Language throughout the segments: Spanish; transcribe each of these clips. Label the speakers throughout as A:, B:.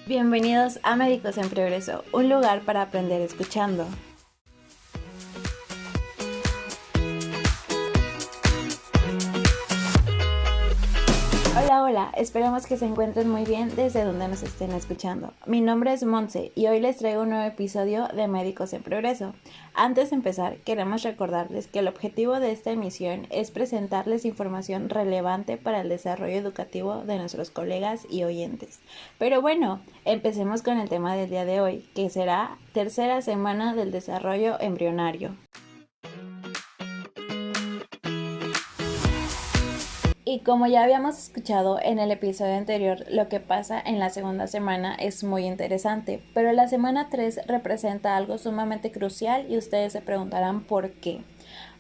A: Bienvenidos a Médicos en Progreso, un lugar para aprender escuchando. Hola, esperamos que se encuentren muy bien desde donde nos estén escuchando. Mi nombre es Montse y hoy les traigo un nuevo episodio de Médicos en Progreso. Antes de empezar, queremos recordarles que el objetivo de esta emisión es presentarles información relevante para el desarrollo educativo de nuestros colegas y oyentes. Pero bueno, empecemos con el tema del día de hoy, que será tercera semana del desarrollo embrionario. Y como ya habíamos escuchado en el episodio anterior, lo que pasa en la segunda semana es muy interesante, pero la semana 3 representa algo sumamente crucial y ustedes se preguntarán por qué.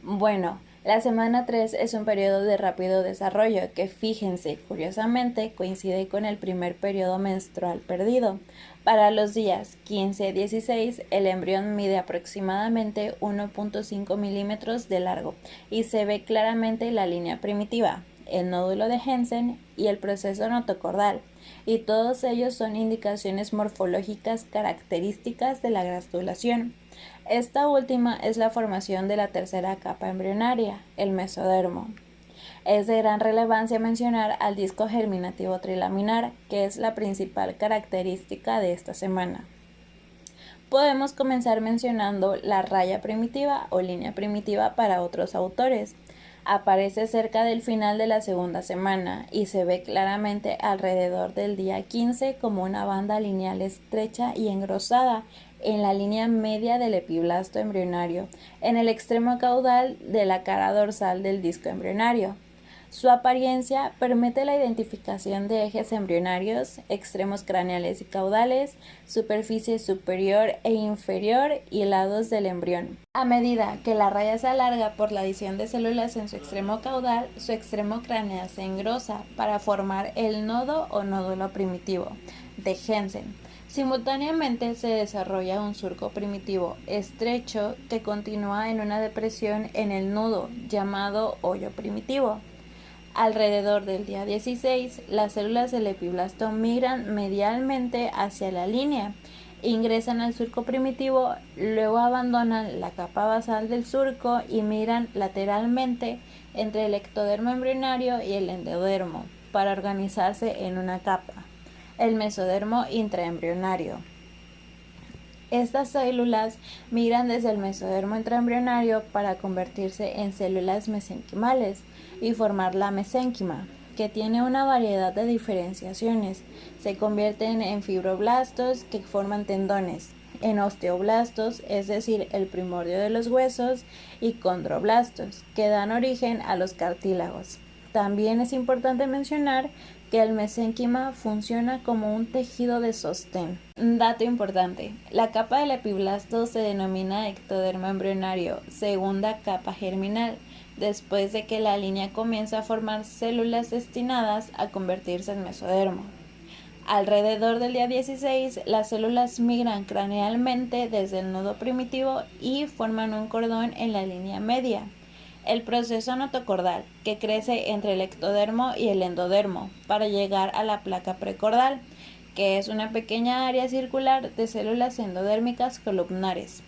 A: Bueno, la semana 3 es un periodo de rápido desarrollo que, fíjense, curiosamente coincide con el primer periodo menstrual perdido. Para los días 15-16, el embrión mide aproximadamente 1.5 milímetros de largo y se ve claramente la línea primitiva, el nódulo de Hensen y el proceso notocordal, y todos ellos son indicaciones morfológicas características de la gastrulación. Esta última es la formación de la tercera capa embrionaria, el mesodermo. Es de gran relevancia mencionar al disco germinativo trilaminar, que es la principal característica de esta semana. Podemos comenzar mencionando la raya primitiva o línea primitiva para otros autores. Aparece cerca del final de la segunda semana y se ve claramente alrededor del día 15 como una banda lineal estrecha y engrosada en la línea media del epiblasto embrionario, en el extremo caudal de la cara dorsal del disco embrionario. Su apariencia permite la identificación de ejes embrionarios, extremos craneales y caudales, superficie superior e inferior y lados del embrión. A medida que la raya se alarga por la adición de células en su extremo caudal, su extremo craneal se engrosa para formar el nodo o nódulo primitivo de Hensen. Simultáneamente se desarrolla un surco primitivo estrecho que continúa en una depresión en el nudo llamado hoyo primitivo. Alrededor del día 16, las células del epiblasto migran medialmente hacia la línea, ingresan al surco primitivo, luego abandonan la capa basal del surco y migran lateralmente entre el ectodermo embrionario y el endodermo para organizarse en una capa, el mesodermo intraembrionario. Estas células migran desde el mesodermo intraembrionario para convertirse en células mesenquimales y formar la mesénquima, que tiene una variedad de diferenciaciones. Se convierten en fibroblastos que forman tendones, en osteoblastos, es decir, el primordio de los huesos, y condroblastos, que dan origen a los cartílagos. También es importante mencionar que el mesénquima funciona como un tejido de sostén. Dato importante, la capa del epiblasto se denomina ectodermo embrionario, segunda capa germinal, después de que la línea comienza a formar células destinadas a convertirse en mesodermo. Alrededor del día 16, las células migran cranealmente desde el nodo primitivo y forman un cordón en la línea media. El proceso notocordal, que crece entre el ectodermo y el endodermo para llegar a la placa precordal, que es una pequeña área circular de células endodérmicas columnares.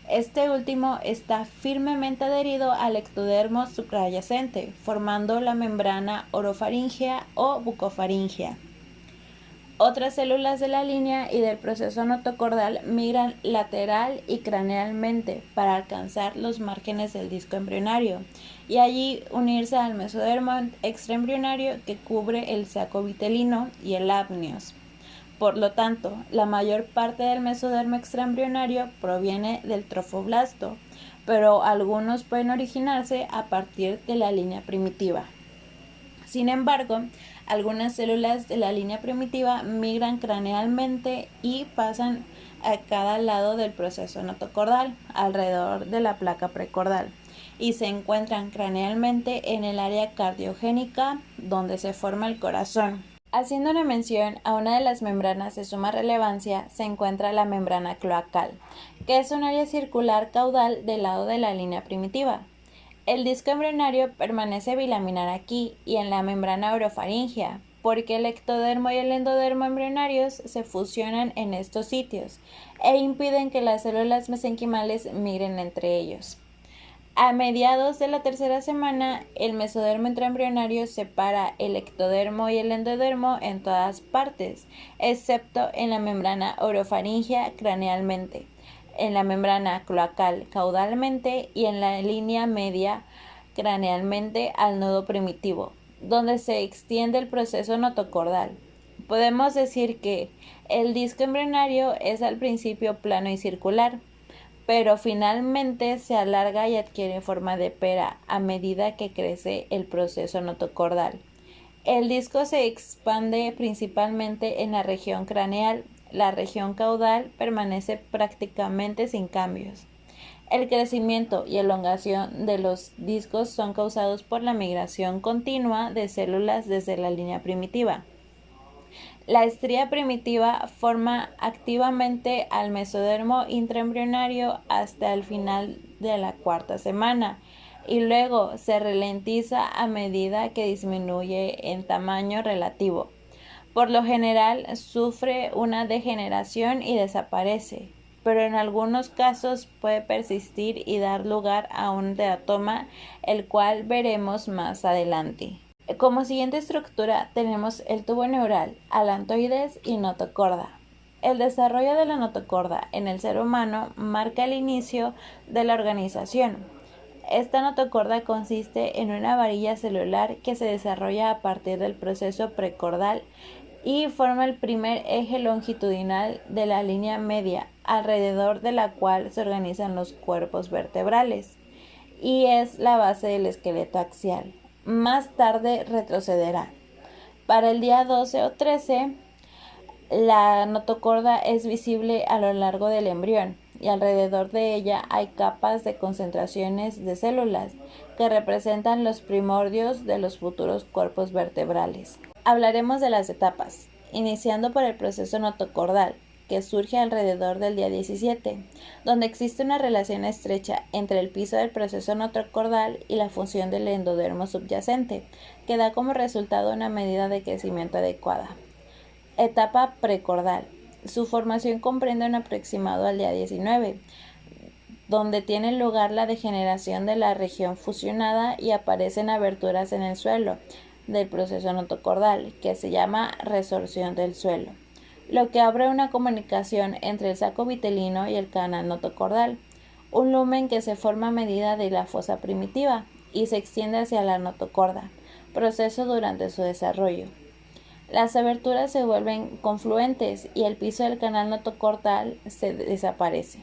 A: Este último está firmemente adherido al ectodermo suprayacente, formando la membrana orofaríngea o bucofaríngea. Otras células de la línea y del proceso notocordal migran lateral y cranealmente para alcanzar los márgenes del disco embrionario y allí unirse al mesodermo extraembrionario que cubre el saco vitelino y el amnios. Por lo tanto, la mayor parte del mesodermo extraembrionario proviene del trofoblasto, pero algunos pueden originarse a partir de la línea primitiva. Sin embargo, algunas células de la línea primitiva migran cranealmente y pasan a cada lado del proceso notocordal, alrededor de la placa precordal, y se encuentran cranealmente en el área cardiogénica donde se forma el corazón. Haciendo una mención a una de las membranas de suma relevancia, se encuentra la membrana cloacal, que es un área circular caudal del lado de la línea primitiva. El disco embrionario permanece bilaminar aquí y en la membrana orofaríngea, porque el ectodermo y el endodermo embrionarios se fusionan en estos sitios e impiden que las células mesenquimales migren entre ellos. A mediados de la tercera semana, el mesodermo intraembrionario separa el ectodermo y el endodermo en todas partes, excepto en la membrana orofaringea cranealmente, en la membrana cloacal caudalmente y en la línea media cranealmente al nodo primitivo, donde se extiende el proceso notocordal. Podemos decir que el disco embrionario es al principio plano y circular, pero finalmente se alarga y adquiere forma de pera a medida que crece el proceso notocordal. El disco se expande principalmente en la región craneal. La región caudal permanece prácticamente sin cambios. El crecimiento y elongación de los discos son causados por la migración continua de células desde la línea primitiva. La estría primitiva forma activamente al mesodermo intraembrionario hasta el final de la cuarta semana y luego se ralentiza a medida que disminuye en tamaño relativo. Por lo general sufre una degeneración y desaparece, pero en algunos casos puede persistir y dar lugar a un teratoma, el cual veremos más adelante. Como siguiente estructura tenemos el tubo neural, alantoides y notocorda. El desarrollo de la notocorda en el ser humano marca el inicio de la organización. Esta notocorda consiste en una varilla celular que se desarrolla a partir del proceso precordal y forma el primer eje longitudinal de la línea media, alrededor de la cual se organizan los cuerpos vertebrales, y es la base del esqueleto axial. Más tarde retrocederá. Para el día 12 o 13, la notocorda es visible a lo largo del embrión y alrededor de ella hay capas de concentraciones de células que representan los primordios de los futuros cuerpos vertebrales. Hablaremos de las etapas, iniciando por el proceso notocordal, que surge alrededor del día 17, donde existe una relación estrecha entre el piso del proceso notocordal y la función del endodermo subyacente, que da como resultado una medida de crecimiento adecuada. Etapa precordal. Su formación comprende un aproximado al día 19, donde tiene lugar la degeneración de la región fusionada y aparecen aberturas en el suelo del proceso notocordal, que se llama resorción del suelo, lo que abre una comunicación entre el saco vitelino y el canal notocordal, un lumen que se forma a medida de la fosa primitiva y se extiende hacia la notocorda, proceso durante su desarrollo. Las aberturas se vuelven confluentes y el piso del canal notocordal se desaparece.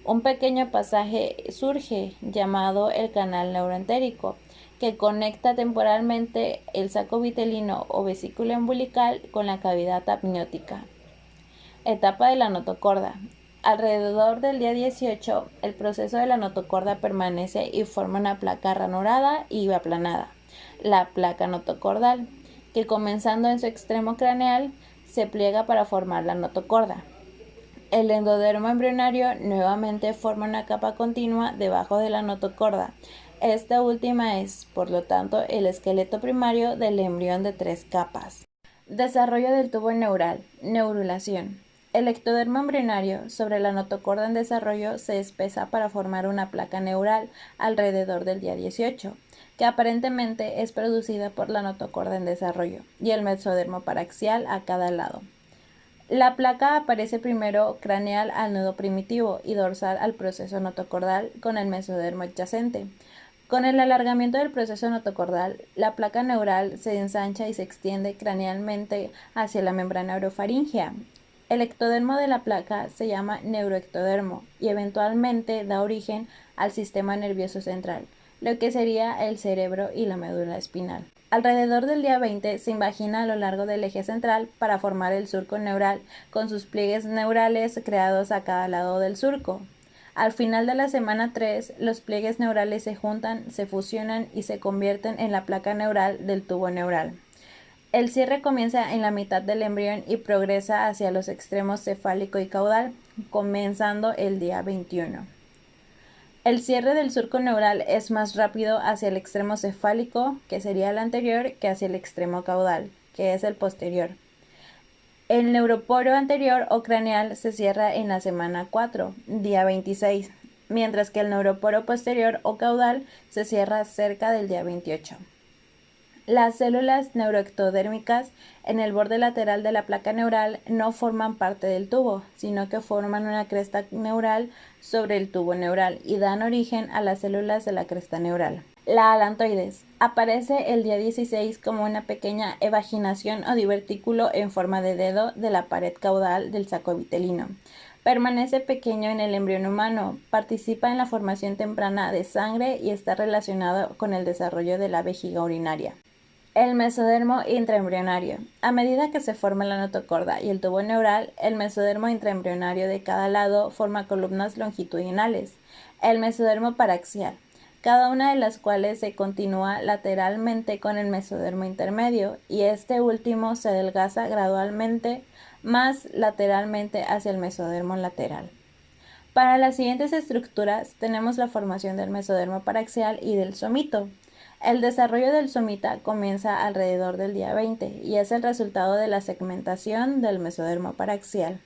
A: Un pequeño pasaje surge llamado el canal neuroentérico, que conecta temporalmente el saco vitelino o vesícula umbilical con la cavidad amniótica. Etapa de la notocorda. Alrededor del día 18, el proceso de la notocorda permanece y forma una placa ranurada y aplanada, la placa notocordal, que comenzando en su extremo craneal se pliega para formar la notocorda. El endodermo embrionario nuevamente forma una capa continua debajo de la notocorda. Esta última es, por lo tanto, el esqueleto primario del embrión de 3 capas. Desarrollo del tubo neural. Neurulación. El ectodermo embrionario sobre la notocorda en desarrollo se espesa para formar una placa neural alrededor del día 18, que aparentemente es producida por la notocorda en desarrollo, y el mesodermo paraxial a cada lado. La placa aparece primero craneal al nodo primitivo y dorsal al proceso notocordal con el mesodermo adyacente. Con el alargamiento del proceso notocordal, la placa neural se ensancha y se extiende cranealmente hacia la membrana orofaríngea. El ectodermo de la placa se llama neuroectodermo y eventualmente da origen al sistema nervioso central, lo que sería el cerebro y la médula espinal. Alrededor del día 20 se invagina a lo largo del eje central para formar el surco neural con sus pliegues neurales creados a cada lado del surco. Al final de la semana 3, los pliegues neurales se juntan, se fusionan y se convierten en la placa neural del tubo neural. El cierre comienza en la mitad del embrión y progresa hacia los extremos cefálico y caudal, comenzando el día 21. El cierre del surco neural es más rápido hacia el extremo cefálico, que sería el anterior, que hacia el extremo caudal, que es el posterior. El neuroporo anterior o craneal se cierra en la semana 4, día 26, mientras que el neuroporo posterior o caudal se cierra cerca del día 28. Las células neuroectodérmicas en el borde lateral de la placa neural no forman parte del tubo, sino que forman una cresta neural sobre el tubo neural y dan origen a las células de la cresta neural. La alantoides aparece el día 16 como una pequeña evaginación o divertículo en forma de dedo de la pared caudal del saco vitelino. Permanece pequeño en el embrión humano, participa en la formación temprana de sangre y está relacionado con el desarrollo de la vejiga urinaria. El mesodermo intraembrionario. A medida que se forma la notocorda y el tubo neural, el mesodermo intraembrionario de cada lado forma columnas longitudinales. El mesodermo paraxial, cada una de las cuales se continúa lateralmente con el mesodermo intermedio, y este último se adelgaza gradualmente más lateralmente hacia el mesodermo lateral. Para las siguientes estructuras tenemos la formación del mesodermo paraxial y del somito. El desarrollo del somita comienza alrededor del día 20 y es el resultado de la segmentación del mesodermo paraxial.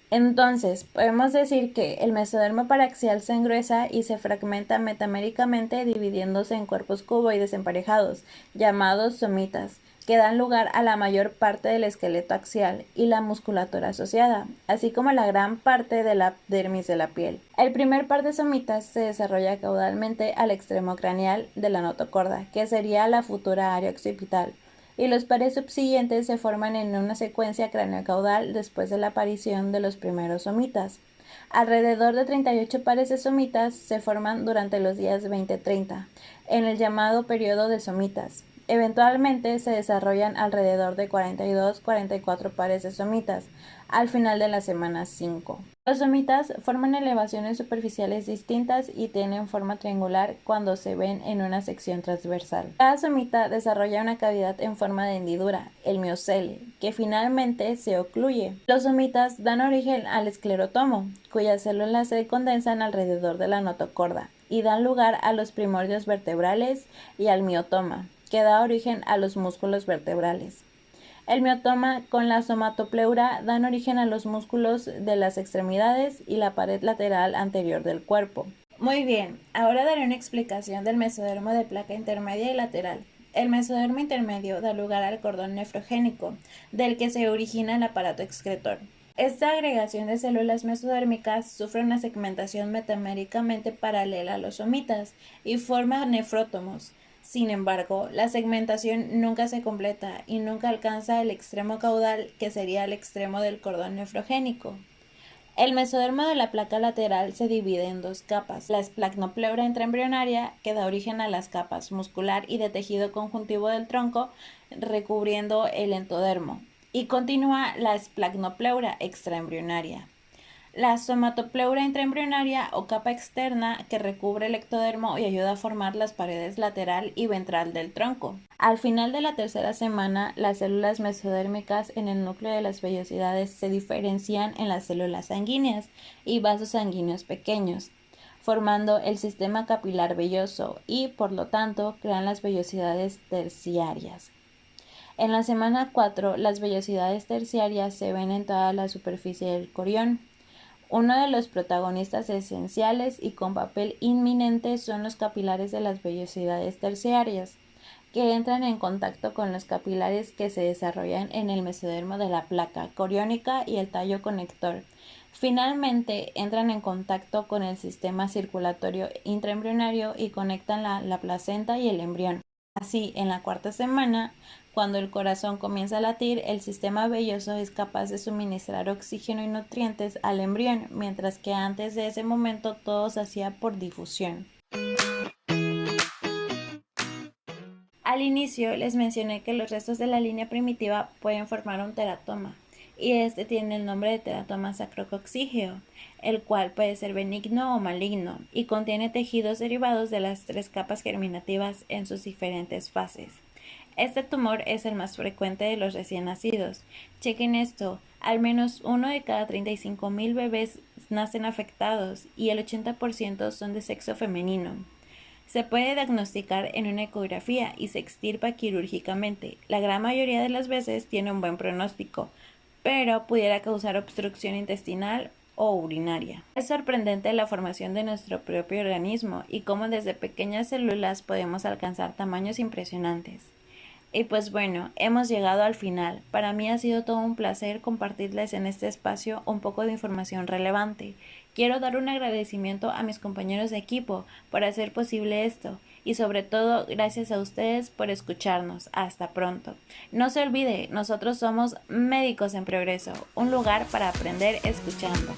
A: Entonces, podemos decir que el mesodermo paraxial se engruesa y se fragmenta metaméricamente dividiéndose en cuerpos cuboides emparejados, llamados somitas, que dan lugar a la mayor parte del esqueleto axial y la musculatura asociada, así como la gran parte de la dermis de la piel. El primer par de somitas se desarrolla caudalmente al extremo craneal de la notocorda, que sería la futura área occipital, y los pares subsiguientes se forman en una secuencia craneocaudal después de la aparición de los primeros somitas. Alrededor de 38 pares de somitas se forman durante los días 20-30, en el llamado periodo de somitas. Eventualmente se desarrollan alrededor de 42-44 pares de somitas al final de la semana 5. Los somitas forman elevaciones superficiales distintas y tienen forma triangular cuando se ven en una sección transversal. Cada somita desarrolla una cavidad en forma de hendidura, el miocele, que finalmente se ocluye. Los somitas dan origen al esclerotomo, cuyas células se condensan alrededor de la notocorda y dan lugar a los primordios vertebrales, y al miotoma, que da origen a los músculos vertebrales. El miotoma con la somatopleura dan origen a los músculos de las extremidades y la pared lateral anterior del cuerpo. Muy bien, ahora daré una explicación del mesodermo de placa intermedia y lateral. El mesodermo intermedio da lugar al cordón nefrogénico, del que se origina el aparato excretor. Esta agregación de células mesodérmicas sufre una segmentación metaméricamente paralela a los somitas y forma nefrótomos. Sin embargo, la segmentación nunca se completa y nunca alcanza el extremo caudal, que sería el extremo del cordón nefrogénico. El mesodermo de la placa lateral se divide en dos capas: la esplagmopleura intraembrionaria, que da origen a las capas muscular y de tejido conjuntivo del tronco, recubriendo el entodermo, y continúa la esplagmopleura extraembrionaria. La somatopleura intraembrionaria o capa externa, que recubre el ectodermo y ayuda a formar las paredes lateral y ventral del tronco. Al final de la tercera semana, las células mesodérmicas en el núcleo de las vellosidades se diferencian en las células sanguíneas y vasos sanguíneos pequeños, formando el sistema capilar velloso y, por lo tanto, crean las vellosidades terciarias. En la semana 4, las vellosidades terciarias se ven en toda la superficie del corión. Uno de los protagonistas esenciales y con papel inminente son los capilares de las vellosidades terciarias, que entran en contacto con los capilares que se desarrollan en el mesodermo de la placa coriónica y el tallo conector. Finalmente, entran en contacto con el sistema circulatorio intraembrionario y conectan la placenta y el embrión. Así, en la cuarta semana, cuando el corazón comienza a latir, el sistema velloso es capaz de suministrar oxígeno y nutrientes al embrión, mientras que antes de ese momento todo se hacía por difusión. Al inicio les mencioné que los restos de la línea primitiva pueden formar un teratoma, y este tiene el nombre de teratoma sacrococcígeo, el cual puede ser benigno o maligno, y contiene tejidos derivados de las tres capas germinativas en sus diferentes fases. Este tumor es el más frecuente de los recién nacidos. Chequen esto, al menos 1 de cada 35,000 bebés nacen afectados y el 80% son de sexo femenino. Se puede diagnosticar en una ecografía y se extirpa quirúrgicamente. La gran mayoría de las veces tiene un buen pronóstico, pero pudiera causar obstrucción intestinal o urinaria. Es sorprendente la formación de nuestro propio organismo y cómo desde pequeñas células podemos alcanzar tamaños impresionantes. Y pues bueno, hemos llegado al final. Para mí ha sido todo un placer compartirles en este espacio un poco de información relevante. Quiero dar un agradecimiento a mis compañeros de equipo por hacer posible esto y sobre todo gracias a ustedes por escucharnos. Hasta pronto. No se olvide, nosotros somos Médicos en Progreso, un lugar para aprender escuchando.